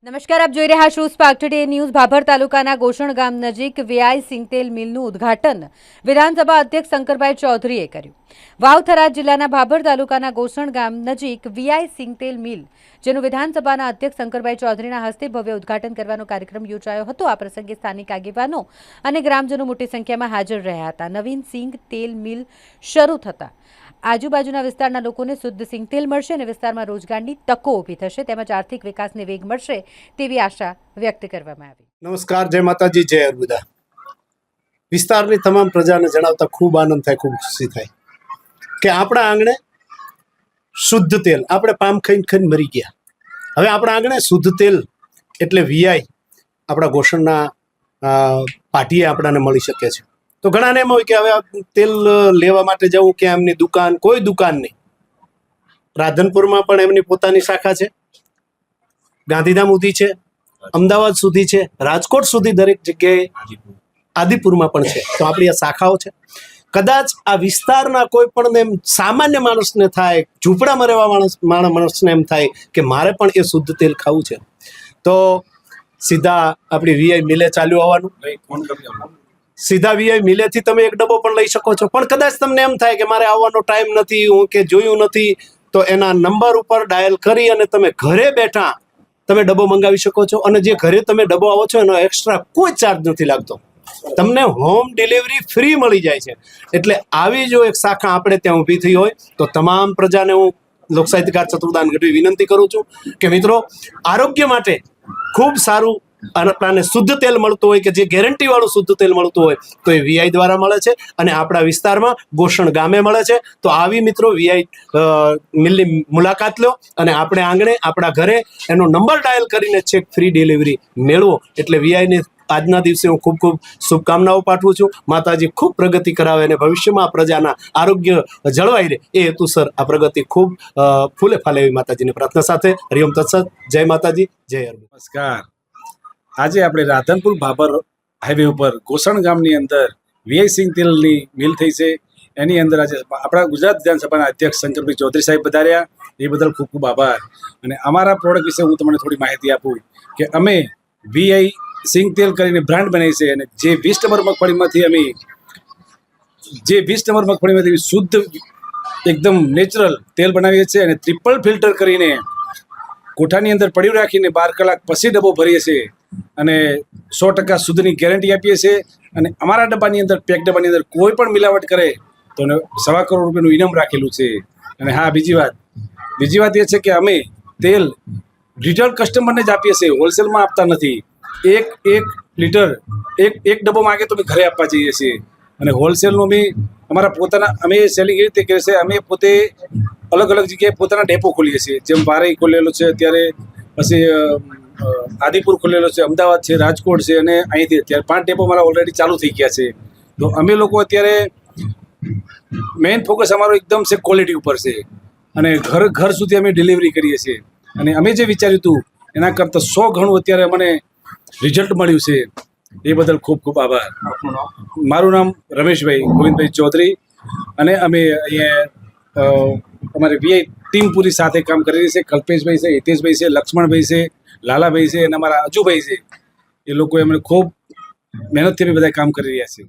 નમસ્કાર, આપ જોઈ રહ્યા છો સ્પાર્ક ટુડે ન્યૂઝ। ભાભર તાલુકાના ગોસણ ગામ નજીક વીઆઈ સિંગતેલ મિલનું ઉદ્ઘાટન વિધાનસભા અધ્યક્ષ શંકરભાઈ ચૌધરીએ કર્યું। વાવ-થરાદ જિલ્લાના ભાભર તાલુકાના ગોસણ ગામ નજીક વીઆઈ સિંગતેલ મિલ, જેનું વિધાનસભાના અધ્યક્ષ શંકરભાઈ ચૌધરીના હસ્તે ભવ્ય ઉદ્ઘાટન કરવાનો કાર્યક્રમ યોજાયો હતો। આ પ્રસંગે સ્થાનિક આગેવાનો અને ગ્રામજનો મોટી સંખ્યામાં હાજર રહ્યા હતા। નવીન સિંગ તેલ મિલ શરૂ થતા આજુબાજુના વિસ્તારના લોકોને શુદ્ધ સિંગતેલ મળશે અને વિસ્તારમાં રોજગારની તકો ઊભી થશે તેમજ આર્થિક વિકાસને વેગ મળશે તેવી આશા વ્યક્ત કરવામાં આવી। નમસ્કાર, જય માતાજી, જય અર્બુદા। વિસ્તારની તમામ પ્રજાને જણાવતા ખૂબ આનંદ થાય, ખૂબ ખુશી થાય કે આપણા આંગણે શુદ્ધ તેલ, આપણે પામ ખાઈને ખાઈને મરી ગયા, હવે આપણા આંગણે શુદ્ધ તેલ એટલે વીઆઈ આપણા ગોસણના પાટીએ આપણાને મળી શકે છે। તો ઘણાને એમ હોય કે હવે તેલ લેવા માટે જવું કે એમની દુકાન, કોઈ દુકાન નહીં। રાધનપુરમાં પણ એમની પોતાની શાખા છે, ગાંધીધામ સુધી છે, અમદાવાદ સુધી છે, રાજકોટ સુધી દરેક જગ્યાએ, આદિપુરમાં પણ છે। તો આપણી આ શાખાઓ છે। કદાચ આ વિસ્તારના કોઈ પણ એમ સામાન્ય માણસને થાય, ઝૂંપડામાં રહેવા માણસને એમ થાય કે મારે પણ એ શુદ્ધ તેલ ખાવું છે, તો સીધા આપણી વીઆઈ મિલે ચાલ્યું આવવાનું। સીધા વીઆઈ મિલેથી તમે એક ડબ્બો પણ લઈ શકો છો। પણ કદાચ તમને એમ થાય કે મારે આવવાનો ટાઈમ નથી, હું કે જોયું નથી, તો એના નંબર ઉપર ડાયલ કરી અને તમે ઘરે બેઠા તમે ડબ્બો મંગાવી શકો છો। અને જે ઘરે તમે ડબ્બો આવો છો એનો એક્સ્ટ્રા કોઈ ચાર્જ નથી લાગતો, તમને હોમ ડિલિવરી ફ્રી મળી જાય છે। એટલે આવી જો એક શાખા આપણે ત્યાં ઊભી થઈ હોય તો તમામ પ્રજાને હું લોકસાહિત્યકાર ચતુર્દાન ગઢવી વિનંતી કરું છું કે મિત્રો, આરોગ્ય માટે ખૂબ સારું અને શુદ્ધ તેલ મળતું હોય, કે જે ગેરંટી વાળું શુદ્ધ તેલ મળતું હોય તો એ વીઆઈ દ્વારા મળે છે અને આપણા વિસ્તારમાં ગોસણ ગામે મળે છે। તો આવી મિત્રો વીઆઈ મિલની મુલાકાત લો અને આપણે આંગણે આપણા ઘરે એનો નંબર ડાયલ કરીને છેક ફ્રી ડિલિવરી મેળવો। એટલે વીઆઈની આજના દિવસે હું ખૂબ ખૂબ શુભકામનાઓ પાઠવું છું। માતાજી ખૂબ પ્રગતિ કરાવે અને ભવિષ્યમાં પ્રજાના આરોગ્ય જળવાઈ રહે એ હેતુસર આ પ્રગતિ ખૂબ ફૂલે ફાલે એવી માતાજીની પ્રાર્થના સાથે હરિઓમ તત્સત। જય માતાજી, જય અર્બુદ। નમસ્કાર। આજે આપણે રાધનપુર ભાભર હાઈવે ઉપર ગોસણ ગામની અંદર વીઆઈ સિંગતેલની મિલ થઈ છે। એની અંદર આજે આપણા ગુજરાત વિધાનસભાના અધ્યક્ષ શંકરભાઈ ચૌધરી સાહેબ પધાર્યા, એ બદલ ખૂબ ખૂબ આભાર। અને અમારા પ્રોડક્ટ વિશે હું તમને થોડી માહિતી આપું કે અમે વીઆઈ સિંગતેલ કરીને બ્રાન્ડ બનાવી છે, અને જે 20 નંબર મગફળીમાંથી શુદ્ધ એકદમ નેચરલ તેલ બનાવીએ છીએ અને ટ્રિપલ ફિલ્ટર કરીને કોઠાની અંદર પડ્યું રાખીને 12 કલાક પછી ડબ્બો ભરીએ છીએ અને 100% શુદ્ધની ગેરંટી આપીએ છીએ। અને અમારા ડબ્બાની અંદર, પેક ડબ્બાની અંદર કોઈ પણ મિલાવટ કરે તો એને ₹1.25 કરોડ રૂપિયાનું ઇનામ રાખેલું છે। અને હા, બીજી વાત એ છે કે અમે તેલ રિટેલ કસ્ટમરને જ આપીએ છીએ, હોલસેલમાં આપતા નથી। એક લીટર એક ડબ્બો માગે તો અમે ઘરે આપવા જઈએ છીએ। અને હોલસેલનું અમારા પોતાના અમે સેલિંગ એ રીતે કરીએ છીએ, અમે પોતે અલગ અલગ જગ્યાએ પોતાના ડેપો ખોલીએ છીએ। જેમ વારઈ ખોલેલો છે, અત્યારે પછી આદિપુર ખોલેલો છે, અમદાવાદ છે, રાજકોટ છે, અને અહીંથી અત્યારે 5 ડેપો મારા ઓલરેડી ચાલુ થઈ ગયા છે। તો અમે લોકો અત્યારે મેઇન ફોકસ અમારો એકદમ છે ક્વોલિટી ઉપર છે અને ઘર સુધી અમે ડિલિવરી કરીએ છીએ। અને અમે જે વિચાર્યું હતું એના કરતાં 100 ગણું અત્યારે અમને રિઝલ્ટ મળ્યું છે, એ બદલ ખૂબ ખૂબ આભાર। મારું નામ રમેશભાઈ ગોવિંદભાઈ ચૌધરી, અને અમે અહીંયા અમારી વીઆઈ ટીમ પૂરી સાથે કામ કરી રહી છે। કલ્પેશભાઈ છે, હિતેશભાઈ છે, લક્ષ્મણભાઈ છે, લાલાભાઈ છે, અને અમારા અજુભાઈ છે, એ લોકો અમને ખૂબ મહેનતથી અમે બધા કામ કરી રહ્યા છીએ।